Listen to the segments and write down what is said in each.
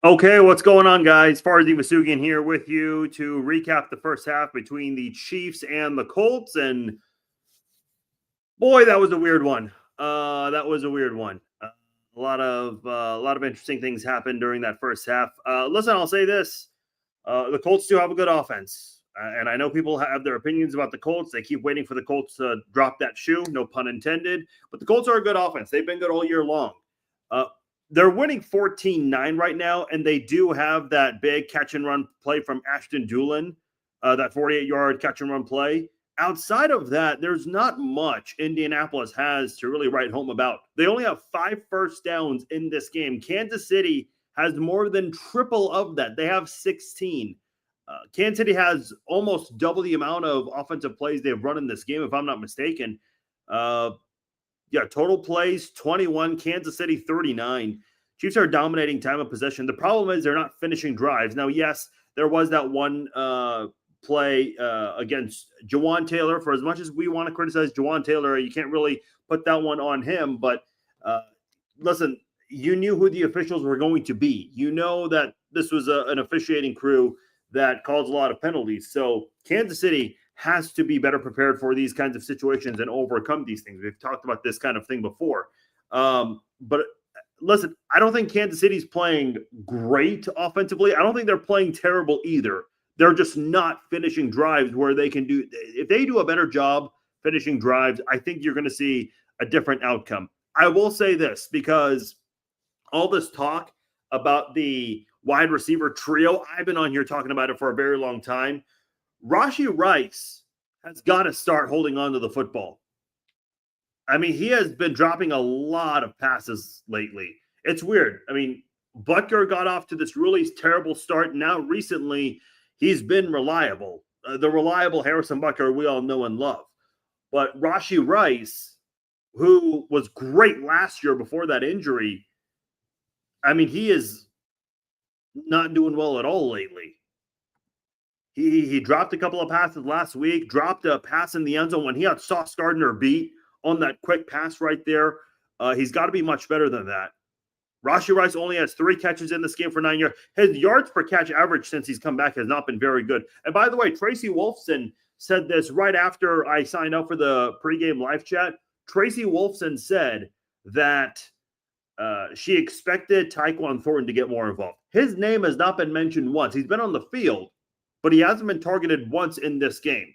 Okay, what's going on, guys? Farzi Masugian here with you to recap the first half between the Chiefs and the Colts. And boy, that was a weird one. That was a weird one. A lot of interesting things happened during that first half. Listen, I'll say this: the Colts do have a good offense, and I know people have their opinions about the Colts. They keep waiting for the Colts to drop that shoe, no pun intended. But the Colts are a good offense. They've been good all year long. Uh, they're winning 14-9 right now, and they do have that big catch and run play from Ashton Doolin, that 48-yard catch and run play. Outside of that, there's not much Indianapolis has to really write home about. They only have 5 first downs in this game. Kansas City has more than triple of that. They have 16. Kansas City has almost double the amount of offensive plays they've run in this game, if I'm not mistaken. Total plays 21, Kansas City 39. Chiefs are dominating time of possession. The problem is they're not finishing drives. Now, yes, there was that one play against Jawan Taylor. For as much as we want to criticize Jawan Taylor, you can't really put that one on him. But listen, you knew who the officials were going to be. You know that this was an officiating crew that calls a lot of penalties. So Kansas City has to be better prepared for these kinds of situations and overcome these things. We've talked about this kind of thing before. But listen, I don't think Kansas City's playing great offensively. I don't think they're playing terrible either. They're just not finishing drives where they can do. If they do a better job finishing drives, I think you're going to see a different outcome. I will say this, because all this talk about the wide receiver trio, I've been on here talking about it for a very long time. Rashee Rice has got to start holding on to the football. I mean, he has been dropping a lot of passes lately. It's weird. I mean, Butker got off to this really terrible start. Now, recently, he's been reliable. The reliable Harrison Butker we all know and love. But Rashee Rice, who was great last year before that injury, I mean, he is not doing well at all lately. He dropped a couple of passes last week, dropped a pass in the end zone when he had Sauce Gardner beat on that quick pass right there. He's got to be much better than that. Rashee Rice only has 3 catches in this game for 9 yards. His yards per catch average since he's come back has not been very good. And by the way, Tracy Wolfson said this right after I signed up for the pregame live chat. Tracy Wolfson said that she expected Tyquan Thornton to get more involved. His name has not been mentioned once. He's been on the field, but he hasn't been targeted once in this game.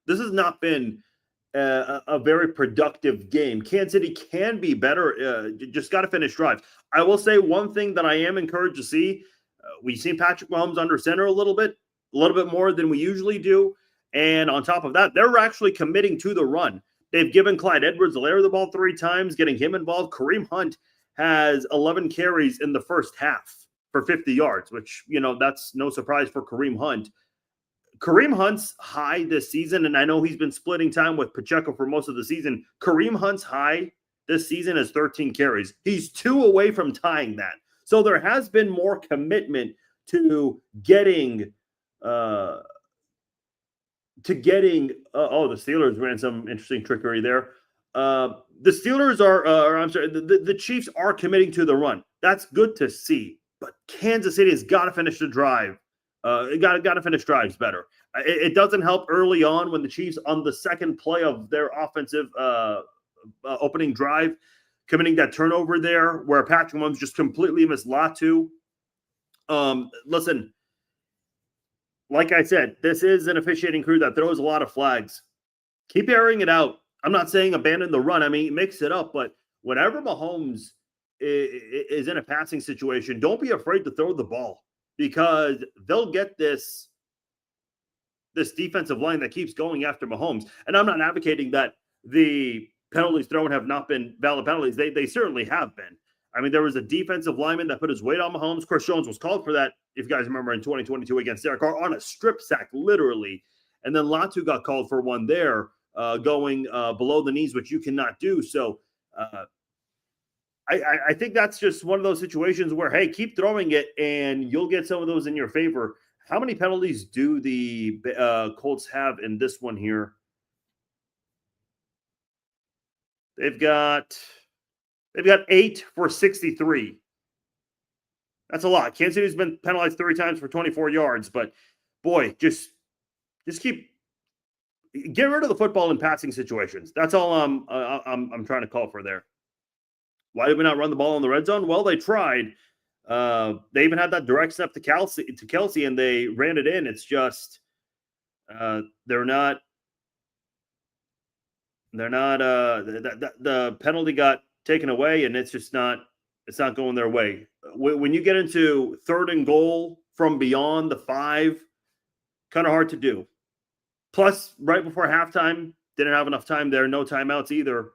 This has not been a very productive game. Kansas City can be better. Just got to finish drives. I will say one thing that I am encouraged to see. We've seen Patrick Mahomes under center a little bit more than we usually do. And on top of that, they're actually committing to the run. They've given Clyde Edwards-Helaire the ball 3 times, getting him involved. Kareem Hunt has 11 carries in the first half for 50 yards, which, that's no surprise for Kareem Hunt. Kareem Hunt's high this season, and I know he's been splitting time with Pacheco for most of the season. Kareem Hunt's high this season is 13 carries. He's 2 away from tying that. So there has been more commitment to getting the Steelers ran some interesting trickery there. The Steelers the Chiefs are committing to the run. That's good to see. But Kansas City has got to finish the drive. Got to finish drives better. It doesn't help early on when the Chiefs, on the second play of their offensive opening drive, committing that turnover there where Patrick Mahomes just completely missed Latu. Listen, like I said, this is an officiating crew that throws a lot of flags. Keep airing it out. I'm not saying abandon the run. I mean, mix it up. But whenever Mahomes is in a passing situation, don't be afraid to throw the ball, because they'll get this defensive line that keeps going after Mahomes. And I'm not advocating that the penalties thrown have not been valid penalties. They certainly have been. I mean, there was a defensive lineman that put his weight on Mahomes. Chris Jones was called for that, if you guys remember, in 2022 against Derek Carr on a strip sack, literally. And then Latu got called for one there, going below the knees, which you cannot do. So I think that's just one of those situations where, hey, keep throwing it and you'll get some of those in your favor. How many penalties do the Colts have in this one here? They've got 8 for 63. That's a lot. Kansas City's been penalized 3 times for 24 yards, but boy, just keep get rid of the football in passing situations. That's all I'm trying to call for there. Why did we not run the ball in the red zone? Well, they tried. They even had that direct snap to Kelsey, and they ran it in. It's just they're not. The penalty got taken away, and it's just not. It's not going their way. When you get into 3rd and goal from beyond the 5, kind of hard to do. Plus, right before halftime, didn't have enough time there. No timeouts either.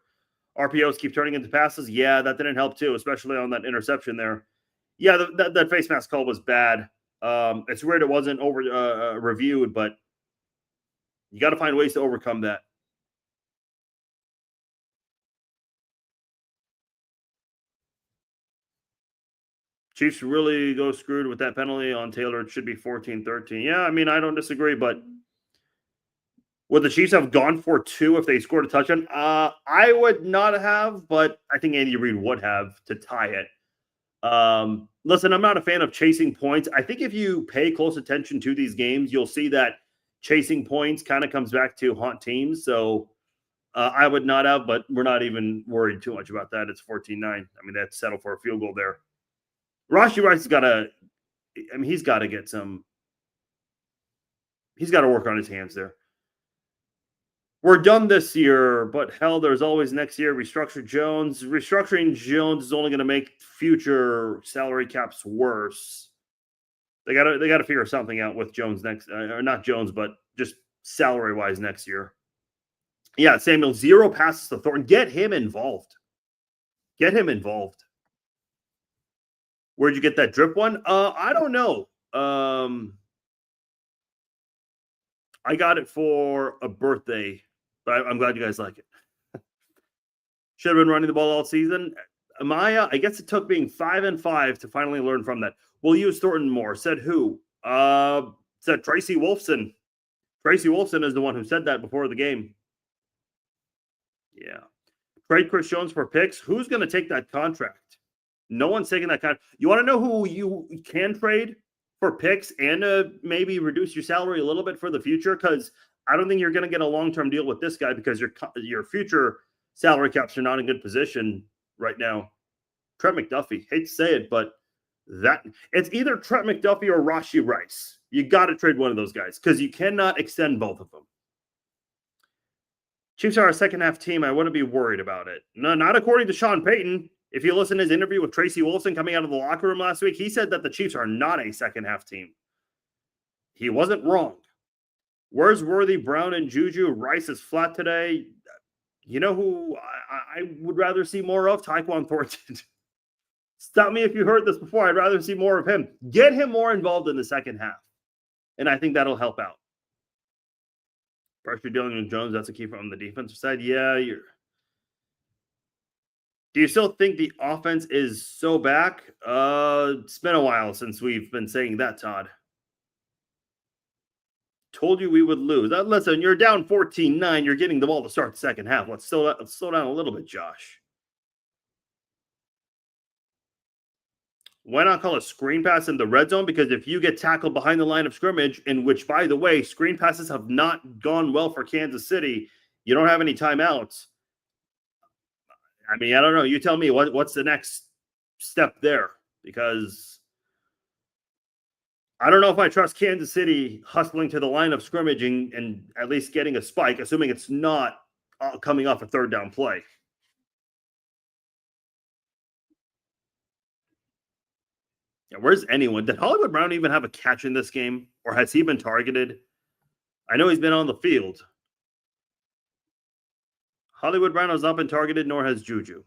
RPOs keep turning into passes. Yeah, that didn't help too, especially on that interception there. Yeah, that face mask call was bad. It's weird it wasn't over reviewed, but you got to find ways to overcome that. Chiefs really go screwed with that penalty on Taylor. It should be 14-13. Yeah, I mean, I don't disagree, but would the Chiefs have gone for 2 if they scored a touchdown? I would not have, but I think Andy Reid would have to tie it. Listen, I'm not a fan of chasing points. I think if you pay close attention to these games, you'll see that chasing points kind of comes back to haunt teams. So I would not have, but we're not even worried too much about that. It's 14-9. I mean, that's settled for a field goal there. Rashee Rice has got to, I mean, he's got to get some, he's got to work on his hands there. We're done this year, but hell, there's always next year. Restructuring Jones is only going to make future salary caps worse. They got to figure something out with Jones next, or not Jones, but just salary wise next year. Yeah, Samuel, 0 passes to Thornton. Get him involved. Where'd you get that drip one? I don't know. I got it for a birthday, but I'm glad you guys like it. Should have been running the ball all season. Amaya, I guess it took being 5-5 to finally learn from that. We'll use Thornton more. Said who? Said Tracy Wolfson. Tracy Wolfson is the one who said that before the game. Yeah. Trade Chris Jones for picks. Who's going to take that contract? No one's taking that contract. You want to know who you can trade for picks and maybe reduce your salary a little bit for the future? Because I don't think you're going to get a long-term deal with this guy because your future salary caps are not in good position right now. Trent McDuffie. Hate to say it, but it's either Trent McDuffie or Rashee Rice. You got to trade one of those guys because you cannot extend both of them. Chiefs are a second-half team. I wouldn't be worried about it. No, not according to Sean Payton. If you listen to his interview with Tracy Wolfson coming out of the locker room last week, he said that the Chiefs are not a second-half team. He wasn't wrong. Where's Worthy, Brown, and Juju? Rice is flat today. You know who I would rather see more of? Tyquan Thornton. Stop me if you heard this before. I'd rather see more of him. Get him more involved in the second half. And I think that'll help out. Pressure dealing with Jones, that's a key from the defensive side. Yeah, do you still think the offense is so back? It's been a while since we've been saying that, Todd. Told you we would lose. Listen, you're down 14-9. You're getting the ball to start the second half. Let's slow down a little bit, Josh. Why not call a screen pass in the red zone? Because if you get tackled behind the line of scrimmage, in which, by the way, screen passes have not gone well for Kansas City, you don't have any timeouts. I mean, I don't know. You tell me what's the next step there, because I don't know if I trust Kansas City hustling to the line of scrimmage and at least getting a spike, assuming it's not coming off a third down play. Yeah, where's anyone? Did Hollywood Brown even have a catch in this game, or has he been targeted? I know he's been on the field. Hollywood Brown has not been targeted, nor has Juju.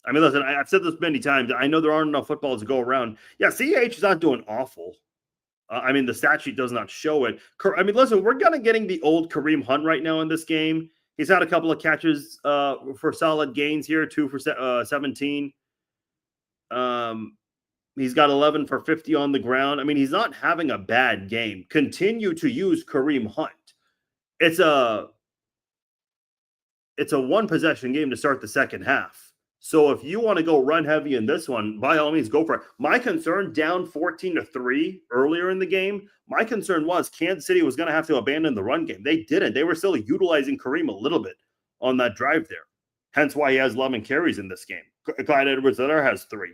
I mean, listen, I've said this many times. I know there aren't enough footballs to go around. Yeah, CH is not doing awful. I mean, the stat sheet does not show it. I mean, listen, we're kind of getting the old Kareem Hunt right now in this game. He's had a couple of catches for solid gains here, 2 for 17. He's got 11 for 50 on the ground. I mean, he's not having a bad game. Continue to use Kareem Hunt. It's a one possession game to start the second half. So if you want to go run heavy in this one, by all means, go for it. My concern, down 14-3 earlier in the game, my concern was Kansas City was going to have to abandon the run game. They didn't. They were still utilizing Kareem a little bit on that drive there. Hence why he has 11 carries in this game. Clyde Edwards-Helaire has 3.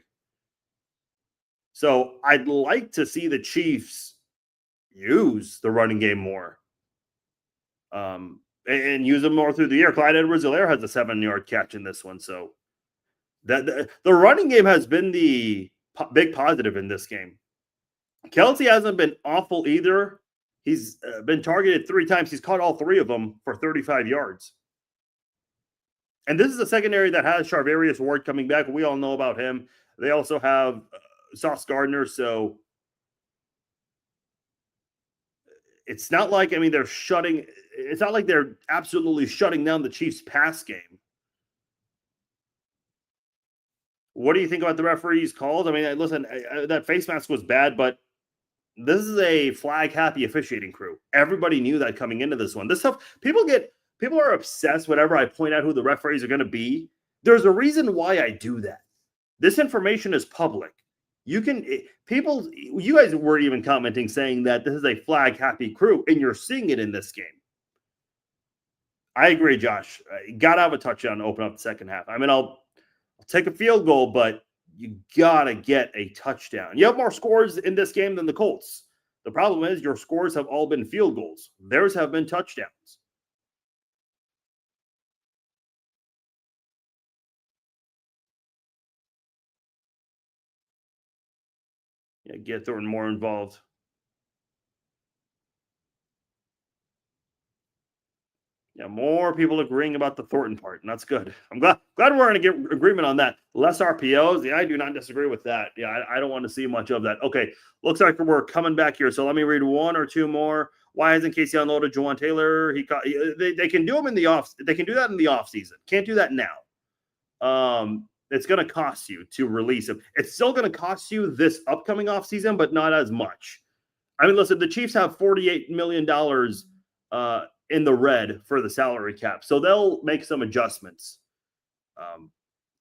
So I'd like to see the Chiefs use the running game more. And use them more through the air. Clyde Edwards-Helaire has a 7-yard catch in this one. So the running game has been the big positive in this game. Kelce hasn't been awful either. He's been targeted 3 times. He's caught all 3 of them for 35 yards. And this is a secondary that has Charvarius Ward coming back. We all know about him. They also have Sauce Gardner. So it's not like, it's not like they're absolutely shutting down the Chiefs' pass game. What do you think about the referees' calls? Listen, that face mask was bad, but this is a flag-happy officiating crew. Everybody knew that coming into this one. This stuff, people are obsessed whenever I point out who the referees are going to be. There's a reason why I do that. This information is public. You guys were even commenting saying that this is a flag-happy crew, and you're seeing it in this game. I agree, Josh. Got to have a touchdown to open up the second half. I'll take a field goal, but you got to get a touchdown. You have more scores in this game than the Colts. The problem is your scores have all been field goals. Theirs have been touchdowns. Yeah, get Thornton more involved. Yeah, more people agreeing about the Thornton part, and that's good. I'm glad we're going to get agreement on that. Less RPOs. Yeah, I do not disagree with that. Yeah, I don't want to see much of that. Okay, looks like we're coming back here. So let me read 1 or 2 more. Why hasn't Casey unloaded Jawan Taylor? They can do them in the off. They can do that in the off season. Can't do that now. It's going to cost you to release him. It's still going to cost you this upcoming off season, but not as much. Listen, the Chiefs have $48 million in the red for the salary cap. So they'll make some adjustments.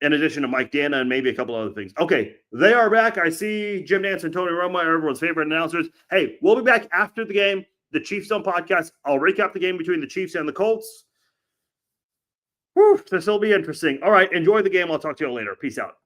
In addition to Mike Dana and maybe a couple other things. Okay, they are back. I see Jim Nance and Tony Romo, everyone's favorite announcers. Hey, we'll be back after the game. The Chiefs Zone podcast. I'll recap the game between the Chiefs and the Colts. Whew, this will be interesting. All right, enjoy the game. I'll talk to you later. Peace out.